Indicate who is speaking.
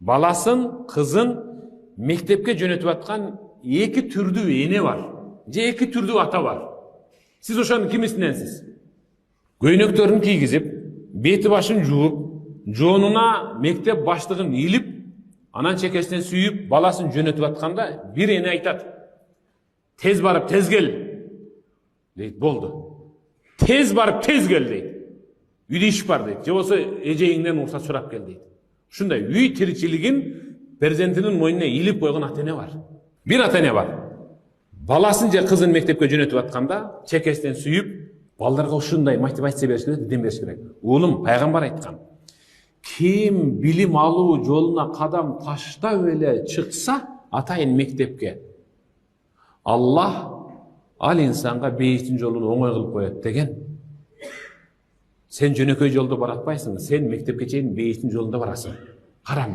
Speaker 1: баласын, кызын мектепке жөнөтүп аткан эки түрдүү эне бар. Же эки түрдүү ата бар. Сиз ошонун кимисиненсиз? Көйнөктөрүн кийгизип, бети башын жууп, жоонуна мектеп баштыгын илип, анан чекесинен сүйүп, баласын жөнөтүп атканда бир эне айтат: "Тез барып, тез кел" дейт. Болду. Тез барып, тез кел дейт. Үйдө иш бар дейт. Же болсо эжеңден уруксат сурап кел дейт. Ушундай үй тиричилигин перзентинин мойнуна илип койгон ата эне бар. Бир ата эне бар. Баласын же кызын мектепке жөнөтүп атканда чекесинен сүйүп, балдарга ушундай мотивация бериш керек, дем бериш керек. Уулум, пайгамбар айткан: "Ким билим алуу жолуна кадам таштап эле чыкса, атайын мектепке, Аллах ал инсанга бейиттин жолун оңой кылып коет" деген. Сен жөнөкөй жолдо баратпайсың, сен мектепке чейин бейиттин жолунда барасың. Карам.